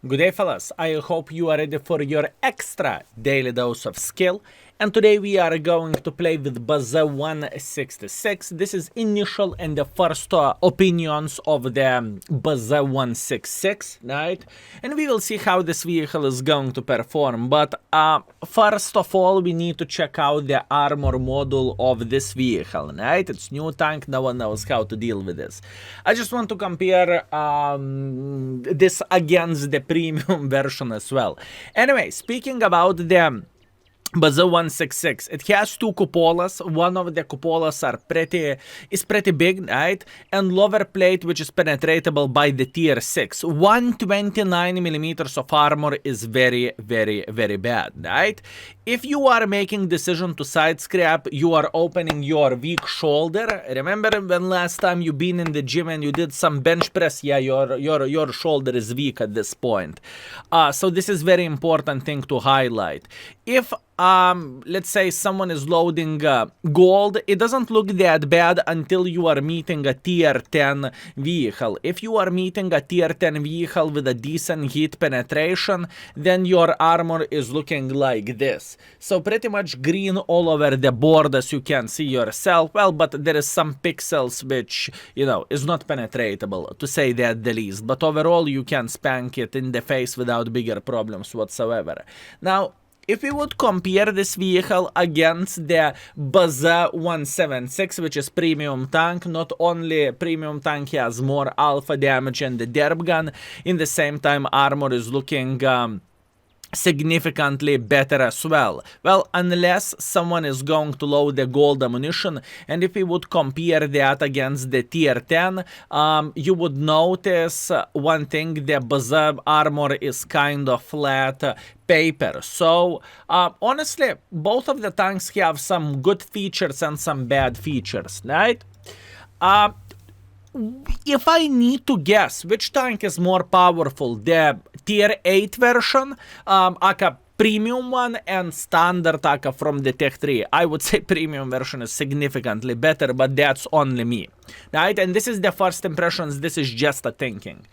Good day, fellas. I hope you are ready for your extra daily dose of skill. And today we are going to play with BZ-166. This is initial and the first opinions of the BZ-166, right? And we will see how this vehicle is going to perform. But first of all, we need to check out the armor module of this vehicle, right? It's new tank. No one knows how to deal with this. I just want to compare this against the premium version as well. Anyway, speaking about the BZ-166, it has two cupolas. One of the cupolas is pretty big, right? And lower plate, which is penetratable by the tier 6. 129 millimeters of armor is very, very, very bad, right? If you are making decision to side scrap, you are opening your weak shoulder. Remember when last time you been in the gym and you did some bench press? Yeah, your shoulder is weak at this point. So this is very important thing to highlight. If let's say someone is loading gold, it doesn't look that bad until you are meeting a tier 10 vehicle. If you are meeting a tier 10 vehicle with a decent heat penetration, then your armor is looking like this. So pretty much green all over the board, as you can see yourself. Well, but there is some pixels which, you know, is not penetratable, to say that the least. But overall, you can spank it in the face without bigger problems whatsoever. Now, if we would compare this vehicle against the BZ-176, which is premium tank, not only premium tank has more alpha damage and the derp gun, in the same time armor is looking significantly better as well. Well, unless someone is going to load the gold ammunition, and if we would compare that against the tier 10, you would notice one thing: the BZ armor is kind of flat paper. So honestly, both of the tanks have some good features and some bad features, right? If I need to guess which tank is more powerful, the tier 8 version, aka premium one, and standard aka from the Tech 3, I would say premium version is significantly better, but that's only me, right? And this is the first impressions, this is just a thinking.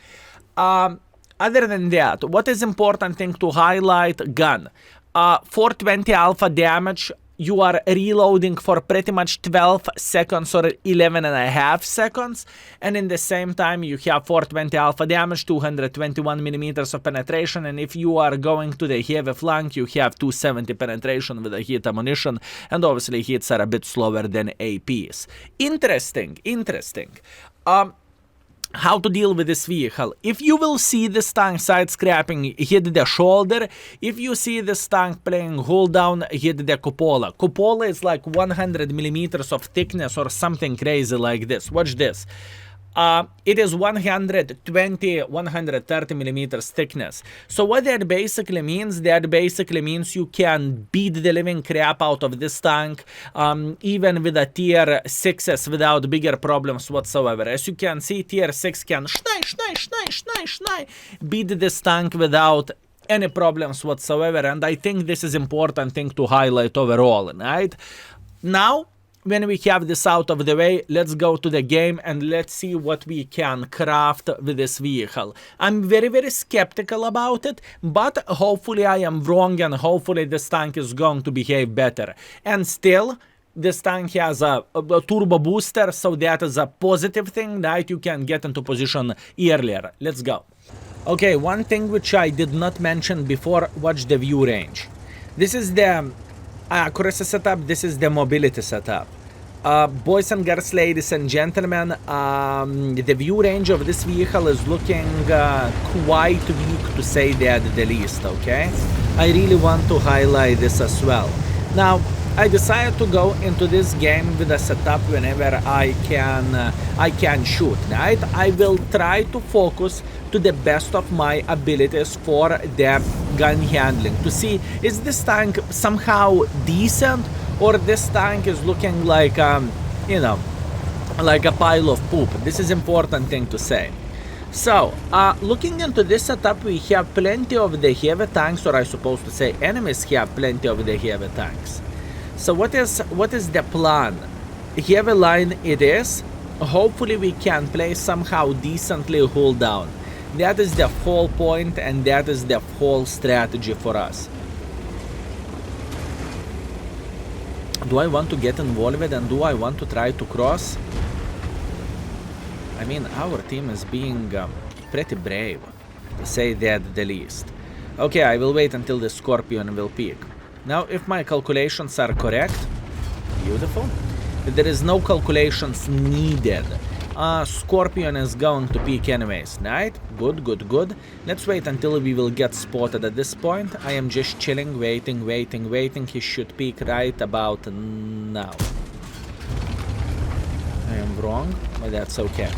Other than that, what is important thing to highlight? Gun. 420 alpha damage. You are reloading for pretty much 12 seconds or 11.5 seconds, and in the same time you have 420 alpha damage, 221 millimeters of penetration, and if you are going to the heavy flank, you have 270 penetration with a heat ammunition, and obviously hits are a bit slower than APs. Interesting. How to deal with this vehicle. If you will see this tank side scrapping, hit the shoulder. If you see this tank playing hold down, hit the cupola. Cupola is like 100 millimeters of thickness or something crazy like this. Watch this. It is 130 millimeters thickness. So what that basically means, you can beat the living crap out of this tank, even with a tier 6s without bigger problems whatsoever. As you can see, tier 6 can beat this tank without any problems whatsoever. And I think this is important thing to highlight overall, right? Now, when we have this out of the way, let's go to the game and let's see what we can craft with this vehicle. I'm very, very skeptical about it, but hopefully I am wrong and hopefully this tank is going to behave better. And still, this tank has a turbo booster, so that is a positive thing, that you can get into position earlier. Let's go. Okay, one thing which I did not mention before, watch the view range. This is the accuracy setup, this is the mobility setup. Boys and girls, ladies and gentlemen, the view range of this vehicle is looking quite weak, to say that the least, okay? I really want to highlight this as well. Now, I decided to go into this game with a setup whenever I can shoot, right? I will try to focus to the best of my abilities for the gun handling, to see is this tank somehow decent, or this tank is looking like you know, like a pile of poop. This is important thing to say. So, looking into this setup, we have plenty of the heavy tanks, or I suppose to say enemies have plenty of the heavy tanks. So what is the plan? Heavy line it is. Hopefully we can play somehow decently hold down. That is the whole point, and that is the whole strategy for us. Do I want to get involved and do I want to try to cross? I mean, our team is being pretty brave, to say that the least. Okay, I will wait until the Scorpion will peek. Now, if my calculations are correct, beautiful. If there is no calculations needed, Scorpion is going to peek anyways, right? Good, good, good. Let's wait until we will get spotted at this point. I am just chilling, waiting, waiting, waiting. He should peek right about now. I am wrong, but that's okay.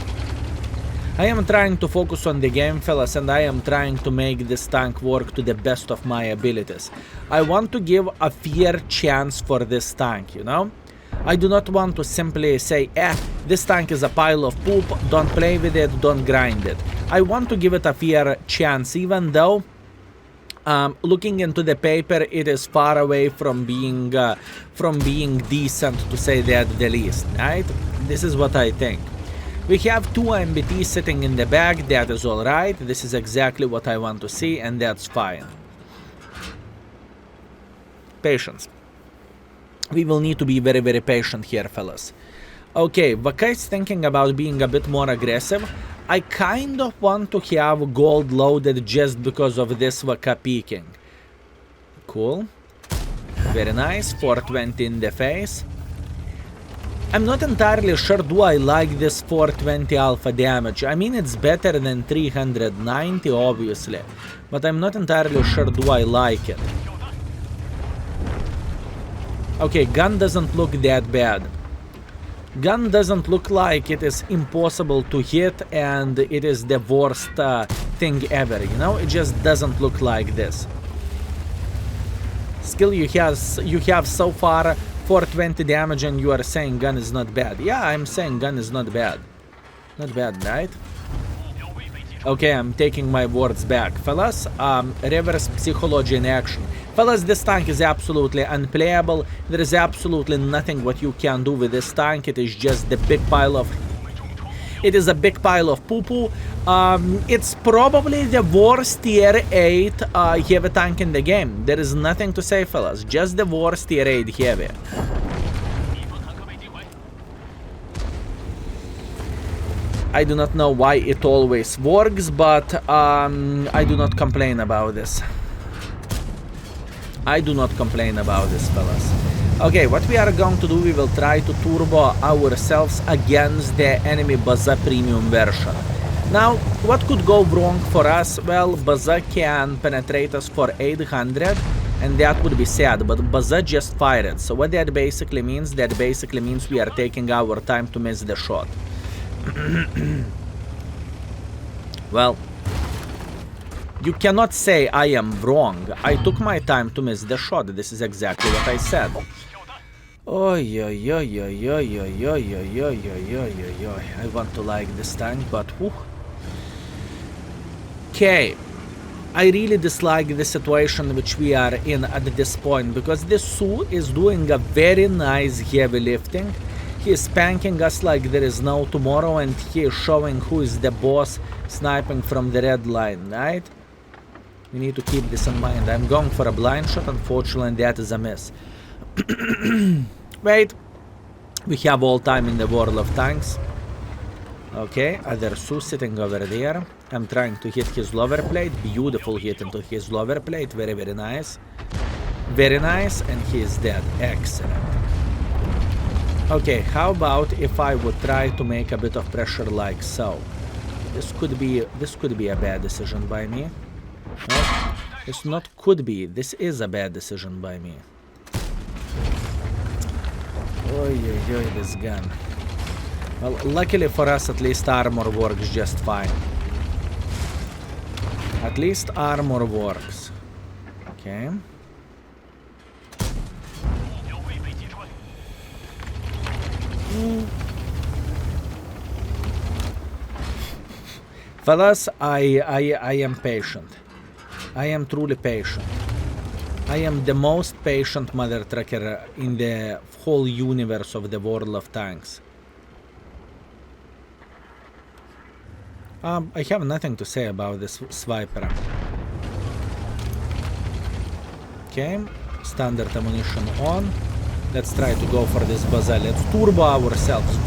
I am trying to focus on the game, fellas, and I am trying to make this tank work to the best of my abilities. I want to give a fair chance for this tank, you know? I do not want to simply say, this tank is a pile of poop, don't play with it, don't grind it. I want to give it a fair chance, even though, looking into the paper, it is far away from being decent, to say that the least, right? This is what I think. We have 2 MBT sitting in the back, that is alright, this is exactly what I want to see, and that's fine. Patience. We will need to be very, very patient here, fellas. Okay, Vaka is thinking about being a bit more aggressive. I kind of want to have gold loaded just because of this Vaka peeking. Cool. Very nice. 420 in the face. I'm not entirely sure do I like this 420 alpha damage. I mean, it's better than 390, obviously. But I'm not entirely sure do I like it. Okay, gun doesn't look that bad. Gun doesn't look like it is impossible to hit and it is the worst thing ever, you know? It just doesn't look like this. Skill you have so far 420 damage and you are saying gun is not bad. Yeah, I'm saying gun is not bad. Not bad, right? Okay, I'm taking my words back. Fellas, reverse psychology in action. Fellas, this tank is absolutely unplayable. There is absolutely nothing what you can do with this tank. It is just the big pile of... It is a big pile of poo-poo. It's probably the worst tier 8 heavy tank in the game. There is nothing to say, fellas. Just the worst tier 8 heavy. I do not know why it always works, but I do not complain about this. I do not complain about this, fellas. Okay, what we are going to do, we will try to turbo ourselves against the enemy BZ premium version. Now, what could go wrong for us? Well, BZ can penetrate us for 800, and that would be sad, but BZ just fired. So what that basically means? That basically means we are taking our time to miss the shot. Well, you cannot say I am wrong. I took my time to miss the shot. This is exactly what I said. Oi, oi, oi, oi, oi, oi, oi, oi, oi, oi, oi, oi. I want to like this tank, but whew. Okay. I really dislike the situation which we are in at this point, because this Su is doing a very nice heavy lifting. He is spanking us like there is no tomorrow, and he is showing who is the boss, sniping from the red line, right? We need to keep this in mind. I'm going for a blind shot, unfortunately that is a miss. Wait, we have all time in the world of tanks. Okay, other Su sitting over there. I'm trying to hit his lower plate. Beautiful hit into his lower plate. Very, very nice. Very nice, and he is dead. Excellent. Okay, how about if I would try to make a bit of pressure like so? This could be a bad decision by me. No, this not could be. This is a bad decision by me. Oi, oi, oi, this gun. Well, luckily for us, at least armor works just fine. At least armor works. Okay. Fellas, I am patient. I am truly patient. I am the most patient mother trucker in the whole universe of the world of tanks. I have nothing to say about this swiper. Okay, standard ammunition on. Let's try to go for this BZ. Let's turbo ourselves.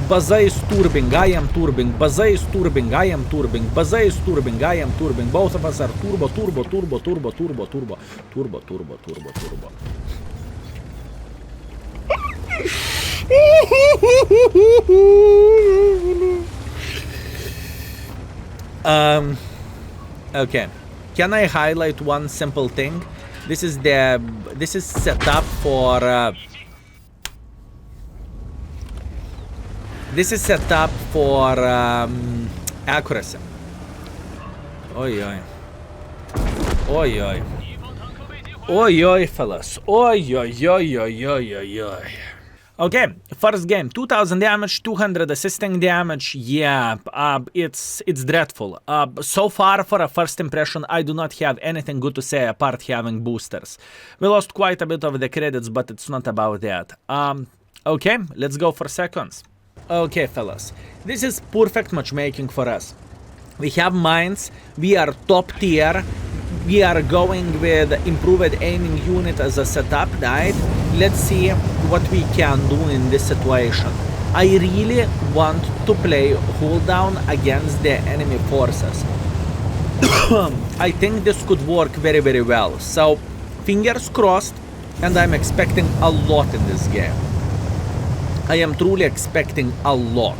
BZ is turbing, I am turbing. BZ is turbing, I am turbing. BZ is turbing, I am turbing. Both of us are turbo. Okay. Can I highlight one simple thing? This is set up for accuracy. Oi oi. Oi oi. Oi oi, fellas. Oi oi oi oi oi oi oi. Okay, first game, 2000 damage, 200 assisting damage. Yeah, it's dreadful. So far, for a first impression, I do not have anything good to say apart having boosters. We lost quite a bit of the credits, but it's not about that. Okay, let's go for seconds. Okay, fellas, this is perfect matchmaking for us. We have mines, we are top tier, we are going with improved aiming unit as a setup, right? Let's see what we can do in this situation. I really want to play hold down against the enemy forces. I think this could work very, very well. So, fingers crossed, and I'm expecting a lot in this game. I am truly expecting a lot.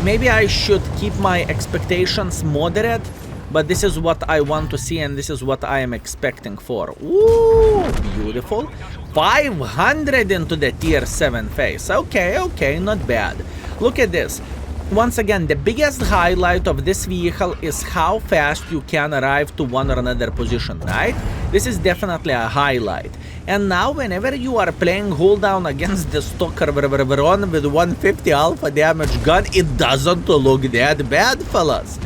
Maybe I should keep my expectations moderate, but this is what I want to see and this is what I am expecting for. Ooh, beautiful. 500 into the tier 7 phase. Okay, not bad. Look at this. Once again, the biggest highlight of this vehicle is how fast you can arrive to one or another position, right? This is definitely a highlight. And now, whenever you are playing hold down against the Stalker Veron with 150 alpha damage gun, it doesn't look that bad, fellas.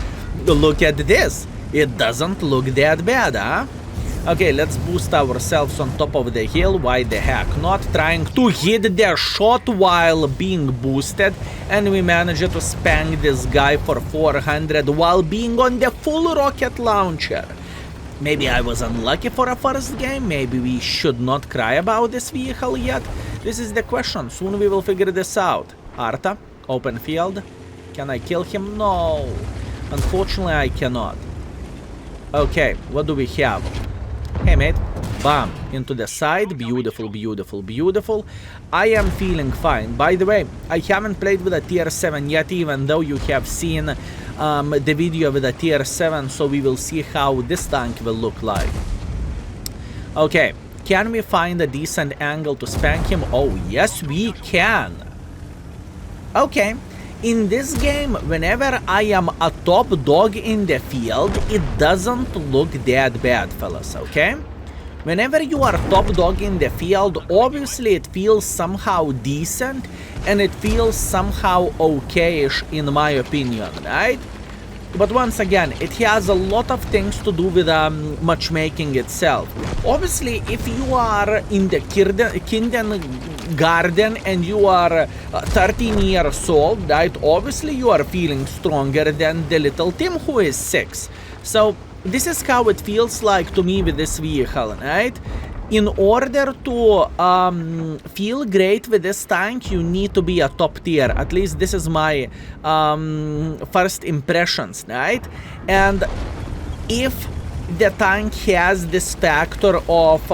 Look at this. It doesn't look that bad, huh? Okay, let's boost ourselves on top of the hill. Why the heck not? Trying to hit the shot while being boosted. And we managed to spank this guy for 400 while being on the full rocket launcher. Maybe I was unlucky for a first game. Maybe we should not cry about this vehicle yet. This is the question. Soon we will figure this out. Arta, open field. Can I kill him? No. Unfortunately, I cannot. Okay, what do we have? Hey, mate. Bam. Into the side. Beautiful, beautiful, beautiful. I am feeling fine. By the way, I haven't played with a tier 7 yet, even though you have seen the video with a tier 7, so we will see how this tank will look like. Okay, can we find a decent angle to spank him? Oh, yes, we can. Okay. In this game, whenever I am a top dog in the field, it doesn't look that bad, fellas, okay? Whenever you are top dog in the field, obviously it feels somehow decent, and it feels somehow okay-ish, in my opinion, right? But once again, it has a lot of things to do with matchmaking itself. Obviously, if you are in the kindergarten and you are 13 years old, right, obviously you are feeling stronger than the little Tim who is 6. So this is how it feels like to me with this vehicle, right? In order to feel great with this tank, you need to be a top tier. At least this is my first impressions, right? And if the tank has this factor of,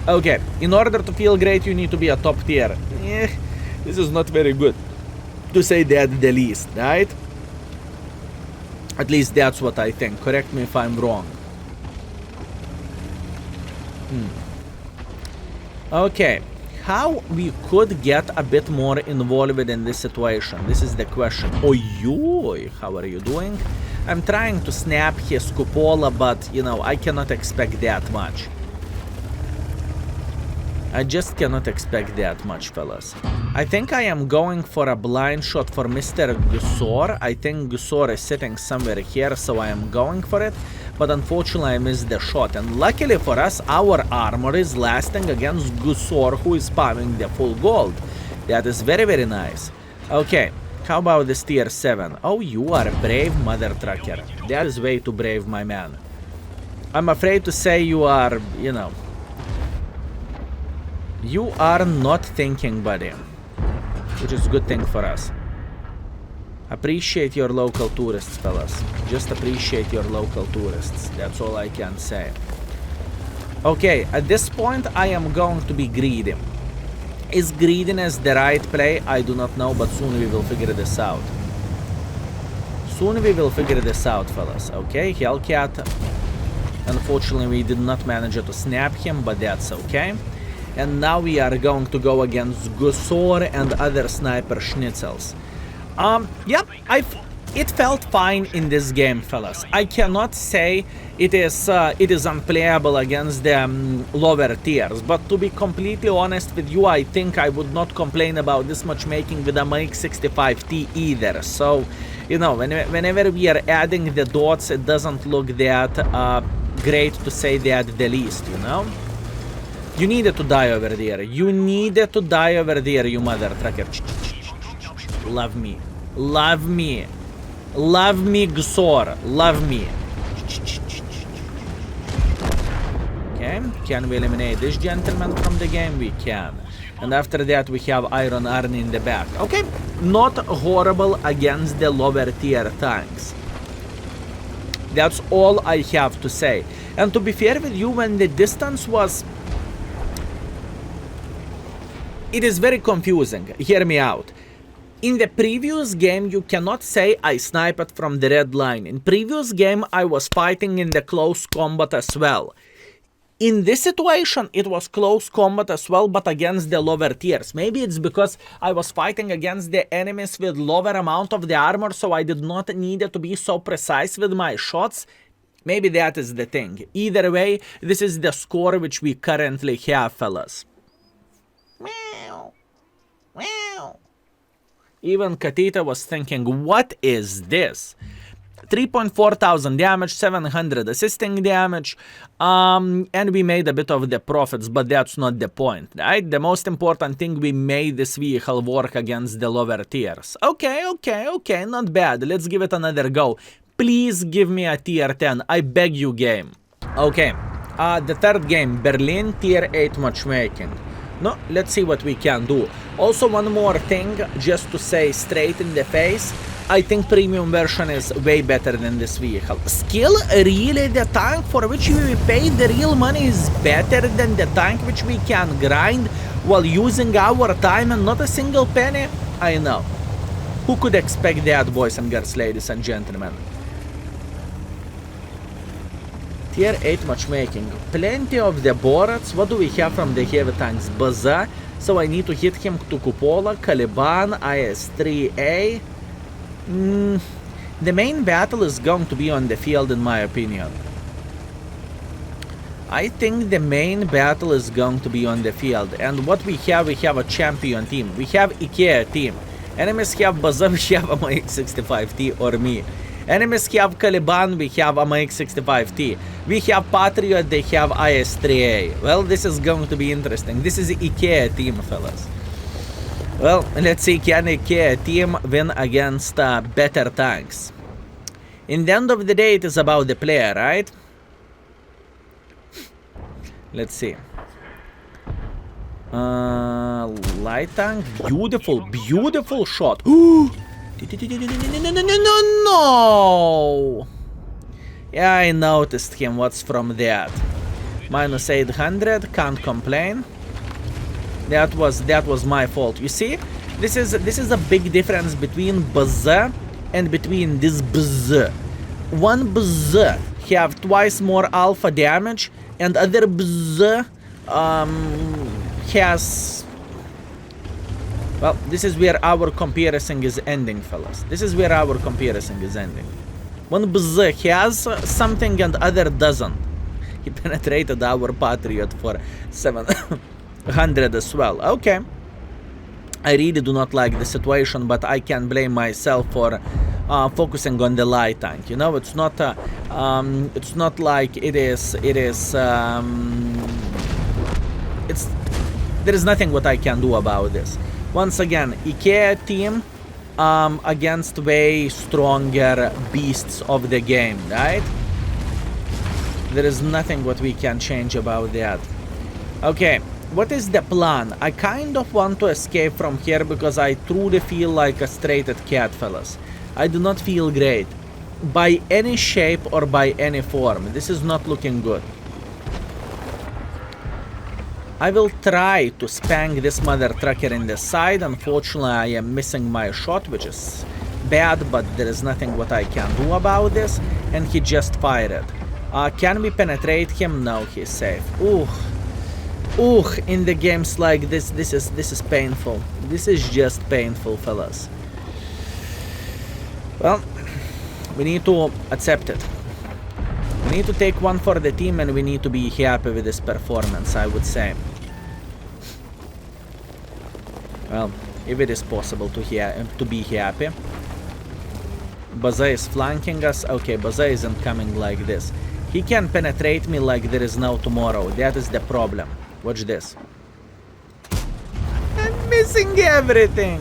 okay, in order to feel great, you need to be a top tier. This is not very good, to say that the least, right? At least that's what I think. Correct me if I'm wrong. Okay, how we could get a bit more involved in this situation? This is the question. Oi, how are you doing? I'm trying to snap his cupola, but, you know, I cannot expect that much. I just cannot expect that much, fellas. I think I am going for a blind shot for Mr. Gusor. I think Gusor is sitting somewhere here, so I am going for it. But unfortunately, I missed the shot. And luckily for us, our armor is lasting against Gusor, who is spamming the full gold. That is very, very nice. Okay, How about this tier 7? Oh, you are a brave mother trucker. That is way too brave, my man. I'm afraid to say you are, you know... You are not thinking, buddy. Which is a good thing for us. Appreciate your local tourists, fellas. Just appreciate your local tourists. That's all I can say. Okay, at this point, I am going to be greedy. Is greediness the right play? I do not know, but soon we will figure this out. Soon we will figure this out, fellas. Okay, Hellcat. Unfortunately, we did not manage to snap him, but that's okay. And now we are going to go against Gusor and other sniper schnitzels. Yep, it felt fine in this game, fellas. I cannot say it is unplayable against the lower tiers, but to be completely honest with you, I think I would not complain about this matchmaking with a MX-65T either. So, you know, whenever we are adding the dots, it doesn't look that great, to say that the least, you know? You needed to die over there. You needed to die over there, you mother trucker. Love me. Love me. Love me, Gusor. Love me. Okay. Can we eliminate this gentleman from the game? We can. And after that, we have Iron Arnie in the back. Okay. Not horrible against the lower tier tanks. That's all I have to say. And to be fair with you, when the distance was... It is very confusing. Hear me out. In the previous game, you cannot say I sniped from the red line. In previous game, I was fighting in the close combat as well. In this situation, it was close combat as well, but against the lower tiers. Maybe it's because I was fighting against the enemies with lower amount of the armor, so I did not need to be so precise with my shots. Maybe that is the thing. Either way, this is the score which we currently have, fellas. Meow. Meow. Even Katita was thinking, what is this? 3.4 thousand damage, 700 assisting damage, and we made a bit of the profits, but that's not the point, right? The most important thing, we made this vehicle work against the lower tiers. Okay, not bad. Let's give it another go. Please give me a tier 10. I beg you, game. Okay, the third game, Berlin tier 8 matchmaking. No, let's see what we can do. Also, one more thing, just to say straight in the face, I think premium version is way better than this vehicle. Skill, really the tank for which we pay the real money is better than the tank which we can grind while using our time and not a single penny? I know. Who could expect that, boys and girls, ladies and gentlemen? Tier 8 matchmaking. Plenty of the Borats. What do we have from the heavy tanks? BZ. So I need to hit him to Cupola, Caliban, IS-3A. The main battle is going to be on the field, in my opinion. I think the main battle is going to be on the field. And what we have a champion team. We have IKEA team. Enemies have BZ, we have a MX-65T or me. Enemies have Caliban, we have a MX-65T. We have Patriot, they have IS-3A. Well, this is going to be interesting. This is the IKEA team, fellas. Well, let's see, can IKEA team win against better tanks? In the end of the day, it is about the player, right? Let's see. Light tank, beautiful shot. Ooh! No! Yeah, I noticed him. What's from that? Minus 800, can't complain. That was my fault. You see, this is a big difference between BZ and between this BZ. One BZ have twice more alpha damage, and other BZ has. Well, this is where our comparison is ending, fellas. This is where our comparison is ending. One BZ has something and other doesn't. He penetrated our Patriot for 700 as well. Okay. I really do not like the situation, but I can blame myself for focusing on the light tank. You know, it's not like it is. There is nothing what I can do about this. Once again, IKEA team, against way stronger beasts of the game, right? There is nothing what we can change about that. Okay, what is the plan? I kind of want to escape from here because I truly feel like a castrated cat, fellas. I do not feel great. By any shape or by any form. This is not looking good. I will try to spang this mother trucker in the side. Unfortunately, I am missing my shot, which is bad, but there is nothing what I can do about this. And he just fired. Can we penetrate him? No, he's safe. Ooh. Ooh, in the games like this is painful. This is just painful, fellas. Well, we need to accept it. We need to take one for the team and we need to be happy with this performance, I would say. Well, if it is possible to be happy. BZ is flanking us. Okay, BZ isn't coming like this. He can penetrate me like there is no tomorrow. That is the problem. Watch this. I'm missing everything.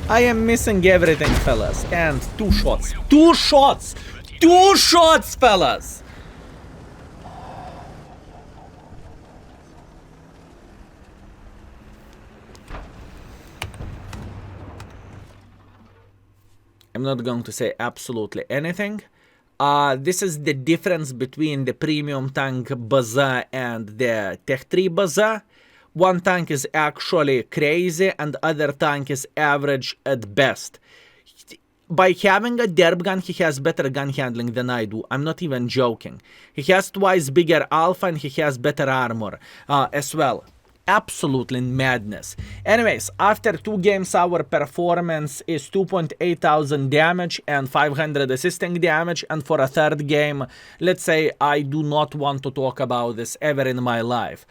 I am missing everything, fellas. And 2 shots. 2 shots! 2 shots, fellas! I'm not going to say absolutely anything. This is the difference between the premium tank BZ and the Tech 3 BZ. One tank is actually crazy and other tank is average at best. By having a derp gun, he has better gun handling than I do. I'm not even joking. He has twice bigger alpha and he has better armor as well. Absolutely madness. Anyways, after 2 games our performance is 2,800 damage and 500 assisting damage, and for a 3rd game, let's say I do not want to talk about this ever in my life.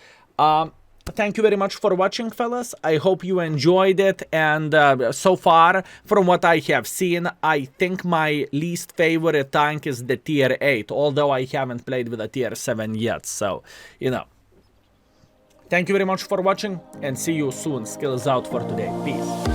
Thank you very much for watching, fellas. I hope you enjoyed it, and so far, from what I have seen, I think my least favorite tank is the tier 8, although I haven't played with a tier 7 yet, so, you know. Thank you very much for watching, and see you soon. Skills out for today. Peace.